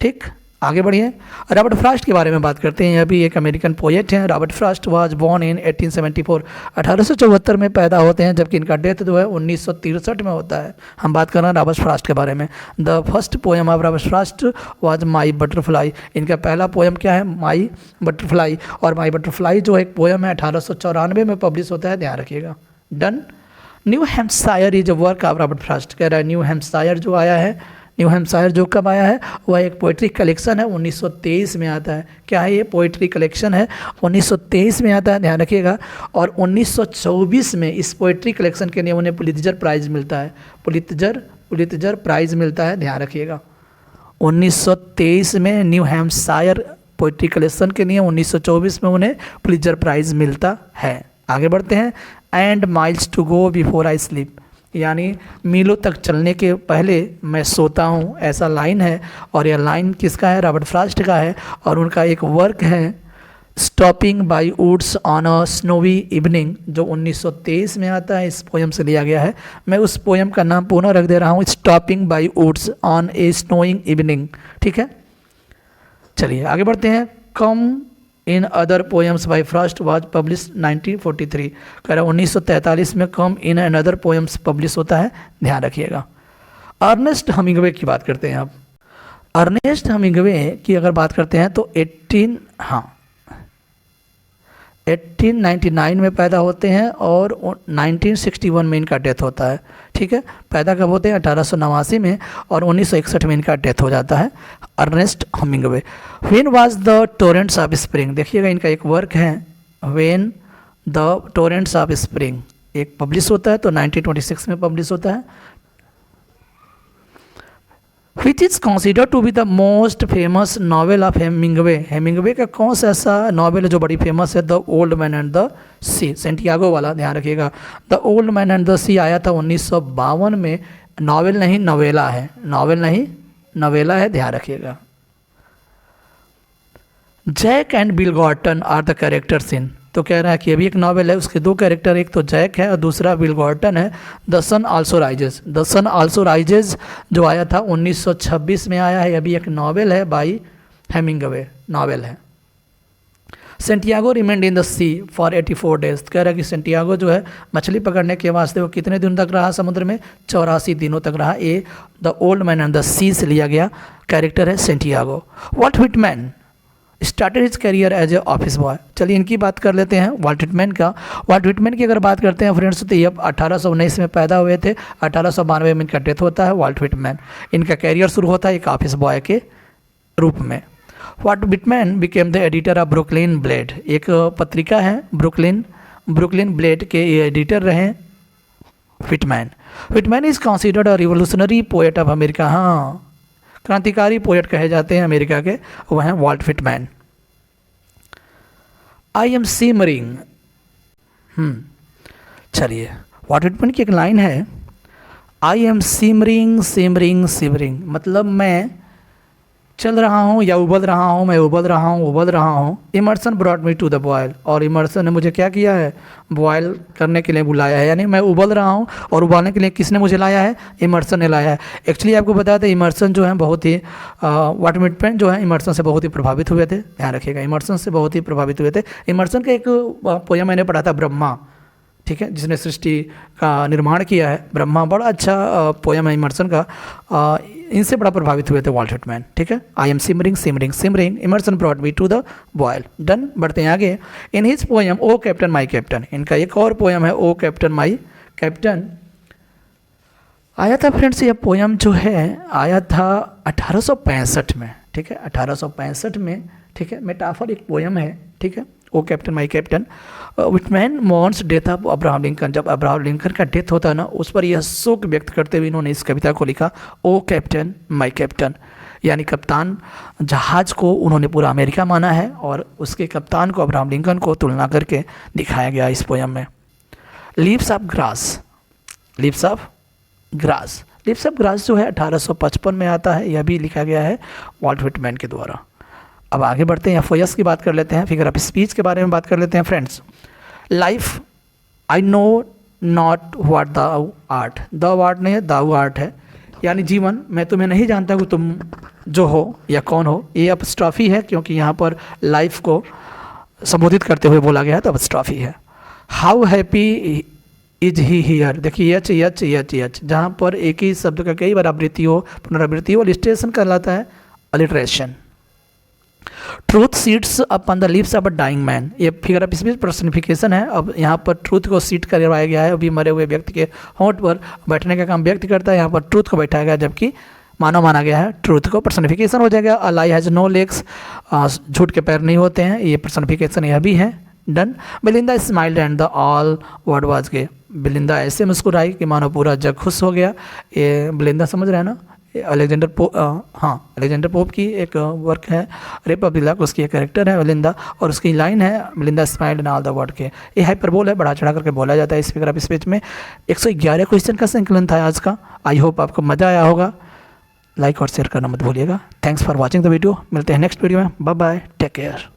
ठीक। आगे बढ़िए। रॉबर्ट फ्रॉस्ट के बारे में बात करते हैं, यह भी एक अमेरिकन पोएट हैं। Robert Frost was born in 1874, 1874 में पैदा होते हैं जबकि इनका डेथ जो है 1963 में होता है। हम बात कर रहे हैं रॉबर्ट फ्रॉस्ट के बारे में। The first poem of Robert Frost was my butterfly. इनका पहला पोएम क्या है, माई बटरफ्लाई। और माई बटरफ्लाई जो एक पोएम है 1894 में पब्लिश होता है, ध्यान रखिएगा, done. New Hampshire is a work of Robert Frost. कह रहा है न्यू हैम्पशायर जो आया है न्यू हैम्पशायर जो कब आया है, वह एक पोइट्री कलेक्शन है, 1923 में आता है। क्या है ये? पोइट्री कलेक्शन है, 1923 में आता है, ध्यान रखिएगा। और 1924 में इस पोइट्री कलेक्शन के लिए उन्हें पुलित्जर प्राइज़ मिलता है, पुलित्जर प्राइज़ मिलता है, ध्यान रखिएगा। 1923 में न्यू हैम्पशायर पोइट्री कलेक्शन के लिए, 1924 में उन्हें पुलित्जर प्राइज़ मिलता है। आगे बढ़ते हैं। And miles to go before I sleep, यानी मीलों तक चलने के पहले मैं सोता हूँ, ऐसा लाइन है। और यह लाइन किसका है? रॉबर्ट फ्रॉस्ट का है। और उनका एक वर्क है stopping by woods on a snowy evening, जो 1923 में आता है, इस पोएम से लिया गया है। मैं उस पोएम का नाम पुनः रख दे रहा हूँ, stopping by woods on a snowing evening. ठीक है, चलिए आगे बढ़ते हैं। Come in other poems by Frost was publish 1943, कह रहा 1943 में come in and other poems publish होता है, ध्यान रखिएगा। अर्नेस्ट हेमिंग्वे की बात करते हैं अब। अर्नेस्ट हेमिंग्वे की अगर बात करते हैं तो 1899 में पैदा होते हैं और 1961 में इनका डेथ होता है। ठीक है, पैदा कब होते हैं? 1889 में, और 1961 में इनका डेथ हो जाता है, Ernest Hemingway. When was the torrents of spring, देखिएगा इनका एक वर्क है, when the torrents of spring, एक पब्लिश होता है तो 1926 में पब्लिश होता है। Which is consider to be the most famous novel of Hemingway, Hemingway का कौन सा ऐसा नॉवेल है जो बड़ी फेमस है? The old man and the sea, Santiago वाला, ध्यान रखिएगा। The old man and the sea आया था 1952 में, नॉवेल नहीं नवेला है, नॉवेल नहीं नवेला है, ध्यान रखिएगा। Jack and Bill Gorton are the characters in, तो कह रहा है कि ये भी एक नॉवेल है, उसके दो कैरेक्टर, एक तो जैक है और दूसरा बिल गॉर्टन है। The sun also rises, the sun also rises जो आया था 1926 में आया है, अभी एक नॉवेल है बाई हेमिंग्वे, नॉवेल है। Santiago remained in the sea for 84 days, कह रहा है कि सेंटियागो जो है मछली पकड़ने के वास्ते वो कितने दिन तक रहा समुद्र में? 84 दिनों तक रहा। ये the old man and the sea से लिया गया कैरेक्टर है Santiago. Walt Whitman started his career as a office boy, चलिए इनकी बात कर लेते हैं, वॉल्ट व्हिटमैन का। वॉल्ट व्हिटमैन की अगर बात करते हैं फ्रेंड्स तो ये 1819 में पैदा हुए थे, 1892 में इनका डेथ होता है। वॉल्ट व्हिटमैन, इनका कैरियर शुरू होता है एक ऑफिस बॉय के रूप में। Walt Whitman became the editor of Brooklyn Blade, एक पत्रिका है ब्रुकलिन ब्लेड के ये एडिटर रहे Whitman. Whitman is considered a revolutionary poet of America, हाँ क्रांतिकारी पोएट कहे जाते हैं अमेरिका के, वह हैं Walt Whitman. I am simmering, चलिए वॉल्ट व्हिटमैन की एक लाइन है, I am simmering simmering simmering, मतलब मैं चल रहा हूँ या उबल रहा हूँ, मैं उबल रहा हूँ। Emerson brought me to the boil, और इमर्सन ने मुझे क्या किया है? बॉयल करने के लिए बुलाया है, यानी मैं उबल रहा हूँ और उबालने के लिए किसने मुझे लाया है? इमर्सन ने लाया है। एक्चुअली आपको बताया था इमर्सन जो है बहुत ही वॉल्ट व्हिटमैन जो है इमर्सन से बहुत ही प्रभावित हुए थे, ध्यान रखिएगा, इमर्सन से बहुत ही प्रभावित हुए थे। इमर्सन का एक पोयम मैंने पढ़ा था, ब्रह्मा, ठीक है, जिसने सृष्टि का निर्माण किया है, ब्रह्मा, बड़ा अच्छा पोयम है इमर्सन का, इनसे बड़ा प्रभावित हुए थे वॉल्ट व्हिटमैन। ठीक है, I am simmering simmering simmering, Emerson brought me to the boil. Done, बढ़ते हैं आगे। In his poem O captain my captain, इनका एक और पोयम है ओ कैप्टन माई कैप्टन, आया था फ्रेंड्स, यह पोयम जो है आया था 1865 में। ठीक है, 1865 में, ठीक है, मेटाफर एक पोयम है, ठीक है, O captain my captain. Whitman mourns death of Abraham Lincoln, जब अब्राहम लिंकन का डेथ होता है ना, उस पर यह शोक व्यक्त करते हुए इन्होंने इस कविता को लिखा, ओ कैप्टन माई कैप्टन, यानी कप्तान जहाज़ को उन्होंने पूरा अमेरिका माना है और उसके कप्तान को अब्राहम लिंकन को तुलना करके दिखाया गया इस पोयम में। Leaves of grass, leaves of grass, leaves of grass जो है 1855 में आता है, यह भी लिखा गया है वॉल्ट व्हिटमैन के द्वारा। अब आगे बढ़ते हैं, फोयस की बात कर लेते हैं, फिगर ऑफ स्पीच के बारे में बात कर लेते हैं friends. Life I know not what thou art, thou art नहीं है, दाउ आर्ट है, यानी जीवन मैं तुम्हें नहीं जानता कि तुम जो हो या कौन हो। ये अपस्ट्रॉफी है क्योंकि यहाँ पर लाइफ को संबोधित करते हुए बोला गया है, तो अपस्ट्रॉफी है। How happy is he here, देखिए यच यच यच यच, जहाँ पर एक ही शब्द का कई बार आवृत्ति हो, पुनरावृत्ति हो, अलिट्रेशन कहलाता है alliteration. Truth sits upon the lips of a dying man, ये फिगर ऑफ स्पीच पर्सनिफिकेशन है। अब यहाँ पर ट्रूथ को सीट करवाया गया है, अभी मरे हुए व्यक्ति के होंठ पर बैठने का काम व्यक्ति करता है, यहाँ पर ट्रूथ को बैठाया गया, जबकि मानव माना गया है, ट्रूथ को पर्सनिफिकेशन हो जाएगा, अ लाई हैज़ नो लेग्स, झूठ के पैर नहीं होते हैं, ये पर्सनिफिकेशन यह भी है, done. Belinda smiled and the all world was gay, Belinda ऐसे मुस्कुराई कि मानो पूरा जग खुश हो गया। ये बिलिंदा समझ रहे हैं ना, अलेक्जेंडर पोप, हाँ अलेक्जेंडर पोप की एक वर्क है रिपब्लिक, उसकी एक कैरेक्टर है बिलिंदा, और उसकी लाइन है Belinda smiled and all the world के। ये हाइपरबोल है, बढ़ा चढ़ा करके बोला जाता है इस फिगर ऑफ स्पीच में। 111 क्वेश्चन का संकलन था आज का। आई होप आपको मज़ा आया होगा। लाइक और शेयर करना मत भूलिएगा। Thanks for watching the video. मिलते हैं नेक्स्ट वीडियो में। Bye bye, take care.